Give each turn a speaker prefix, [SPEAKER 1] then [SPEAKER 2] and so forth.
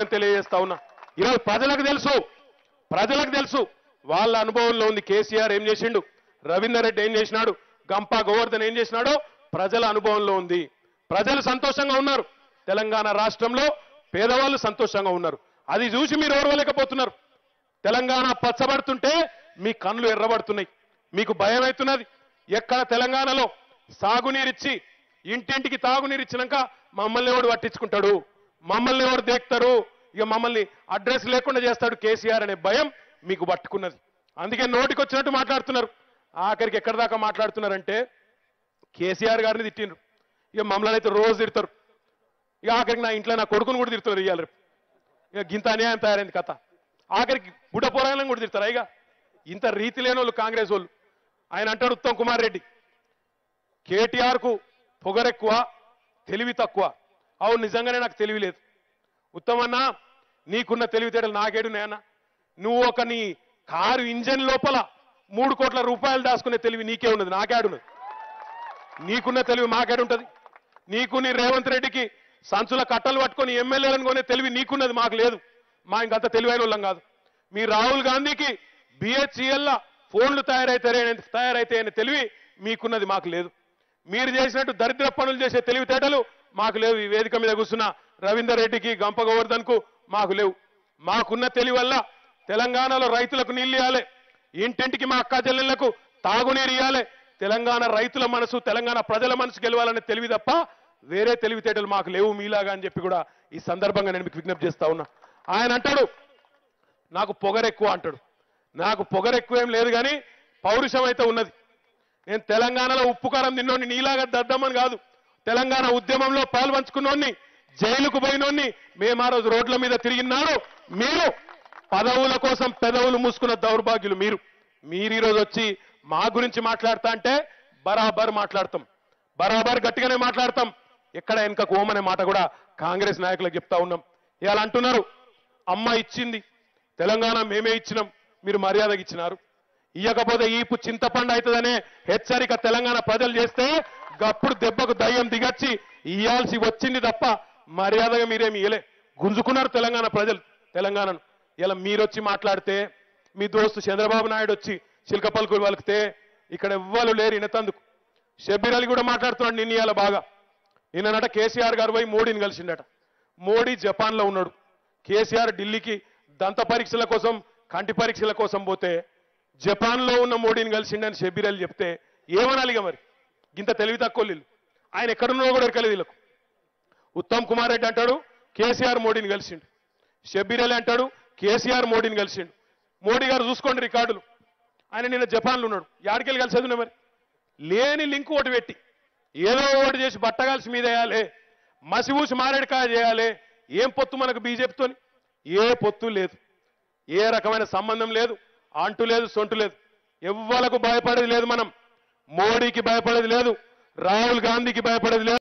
[SPEAKER 1] తెలియజేస్తా ఉన్నా. ఈరోజు ప్రజలకు తెలుసు వాళ్ళ అనుభవంలో ఉంది. కేసీఆర్ ఏం చేసిండు, రవీందర్ రెడ్డి ఏం చేసినాడు, గంపా గోవర్ధన్ ఏం చేసినాడో ప్రజల అనుభవంలో ఉంది. ప్రజలు సంతోషంగా ఉన్నారు. తెలంగాణ రాష్ట్రంలో పేదవాళ్ళు సంతోషంగా ఉన్నారు. అది చూసి మీరు ఓర్వలేకపోతున్నారు. తెలంగాణ పచ్చబడుతుంటే మీ కళ్ళు ఎర్రబడుతున్నాయి. మీకు భయం అవుతున్నది. ఎక్కడ తెలంగాణలో సాగునీరిచ్చి ఇంటింటికి తాగునీరిచ్చినాక మమ్మల్ని ఎవడు పట్టించుకుంటాడు, మమ్మల్ని ఎవడు దేక్తారు, ఇక మమ్మల్ని అడ్రస్ లేకుండా చేస్తాడు కేసీఆర్ అనే భయం మీకు పట్టుకున్నది. అందుకే నోటికి వచ్చినట్టు మాట్లాడుతున్నారు. ఆఖరికి ఎక్కడి దాకా మాట్లాడుతున్నారంటే కేసీఆర్ గారిని తిట్టిండ్రు, ఇక మమ్మల్ని అయితే రోజు తిడతారు. ఇక ఆఖరికి నా ఇంట్లో నా కొడుకును కూడా తిడుతున్నారు. ఇవాళ రేపు ఇక గింత అన్యాయం తయారైంది కథ. ఆఖరికి బుడ్డ పోరాలను కూడా తిడతారు. ఇక ఇంత రీతి లేని వాళ్ళు కాంగ్రెస్ వాళ్ళు. ఆయన అంటాడు ఉత్తమ్ కుమార్ రెడ్డి, కేటీఆర్కు పొగరెక్కువ, తెలివి తక్కువ. అవును, నిజంగానే నాకు తెలివి లేదు. ఉత్తమన్నా, నీకున్న తెలివితేటలు నాకేడున్నాయన్నా? నువ్వు ఒక నీ కారు ఇంజన్ లోపల 3 కోట్ల రూపాయలు దాచుకునే తెలివి నీకే ఉన్నది, నాకేడున్నది. నీకున్న తెలివి మాకేడుంటది? నీకు నీ రేవంత్ రెడ్డికి సంచుల కట్టలు పట్టుకొని ఎమ్మెల్యేలను కొనే తెలివి నీకున్నది, మాకు లేదు. మా ఇంకంత తెలివైన వాళ్ళం కాదు. మీ రాహుల్ గాంధీకి బిహెచ్ఈఎల్ ఫోన్లు తయారైతే అనే తెలివి మీకున్నది, మాకు లేదు. మీరు చేసినట్టు దరిద్ర పనులు చేసే తెలివితేటలు మాకు లేవు. ఈ వేదిక మీద కూర్చున్న రవీందర్ రెడ్డికి, గంప గోవర్ధన్ కు మాకు లేవు. మాకున్న తెలివి వల్ల తెలంగాణలో రైతులకు నీళ్లు ఇవ్వాలి, ఇంటింటికి మా అక్క చెల్లెళ్లకు తాగునీరు ఇవ్వాలి, తెలంగాణ రైతుల మనసు, తెలంగాణ ప్రజల మనసు గెలవాలనే తెలివి తప్ప వేరే తెలివితేటలు మాకు లేవు మీలాగా అని చెప్పి కూడా ఈ సందర్భంగా నేను మీకు విజ్ఞప్తి చేస్తా ఉన్నా. ఆయన అంటాడు నాకు పొగరెక్కువ అంటాడు. నాకు పొగరెక్కువ ఏం లేదు, కానీ పౌరుషం అయితే ఉన్నది. నేను తెలంగాణలో ఉప్పు కారం తిన్నోని, నీలాగా దద్దమ్మని కాదు. తెలంగాణ ఉద్యమంలో పాల్పంచుకున్నోన్ని, జైలుకు పోయినోన్ని, మేము ఆ రోజు రోడ్ల మీద తిరిగినాడు. మీరు పదవుల కోసం పెదవులు మూసుకున్న దౌర్భాగ్యులు మీరు ఈరోజు వచ్చి మా గురించి మాట్లాడతా అంటే బరాబర్ మాట్లాడతాం, బరాబర్ గట్టిగానే మాట్లాడతాం. ఎక్కడ వెనక కోమనే మాట కూడా కాంగ్రెస్ నాయకులకు చెప్తా ఉన్నాం. ఇవాళ అంటున్నారు అమ్మ ఇచ్చింది, తెలంగాణ మేమే ఇచ్చినాం, మీరు మర్యాదగా ఇచ్చినారు. ఇయ్యకపోతే ఈపు చింతపండు అవుతుందనే హెచ్చరిక తెలంగాణ ప్రజలు చేస్తే గప్పుడు దెబ్బకు దయ్యం దిగచ్చి ఇయ్యాల్సి వచ్చింది తప్ప మర్యాదగా మీరేమి ఇయ్యలే. గుంజుకున్నారు తెలంగాణ ప్రజలు తెలంగాణను. ఇలా మీరొచ్చి మాట్లాడితే, మీ దోస్తు చంద్రబాబు నాయుడు వచ్చి చిలక పలుకులు పలికితే ఇక్కడ ఎవ్వరు లేరు ఇనతందుకు. షబ్బీర్ అలీ కూడా మాట్లాడుతున్నాడు నిన్న. ఇవాళ బాగా నిన్ననట కేసీఆర్ గారు పోయి మోడీని కలిసిండట. మోడీ జపాన్లో ఉన్నాడు, కేసీఆర్ ఢిల్లీకి దంత పరీక్షల కోసం, కంటి పరీక్షల కోసం పోతే జపాన్లో ఉన్న మోడీని కలిసిండని షబ్బీర్ అలీ చెప్తే ఏమనాలిగా మరి? ఇంత తెలివి తక్కువ వీళ్ళు. ఆయన ఎక్కడున్నా కూడా ఎరకలేదు వీళ్ళకు. ఉత్తమ్ కుమార్ రెడ్డి అంటాడు కేసీఆర్ మోడీని కలిసిండు, షబ్బీర్ అలీ అంటాడు కేసీఆర్ మోడీని కలిసిండు. మోడీ గారు చూసుకోండి రికార్డులు. ఆయన నిన్న జపాన్లో ఉన్నాడు, యాడికెళ్ళి కలిసేది మరి? లేని లింక్ ఒకటి పెట్టి ఏదో ఒకటి చేసి బట్టగాల్సి మీద వేయాలి, మసిబూసి మారేడుకాయ చేయాలి. ఏం పొత్తు మనకు బీజేపీతోని? ఏ పొత్తు లేదు, ఏ రకమైన సంబంధం లేదు, అంటు లేదు, సొంటు లేదు. ఎవ్వలకు భయపడేది లేదు. మనం మోడీకి భయపడేది లేదు, రాహుల్ గాంధీకి భయపడేది లేదు.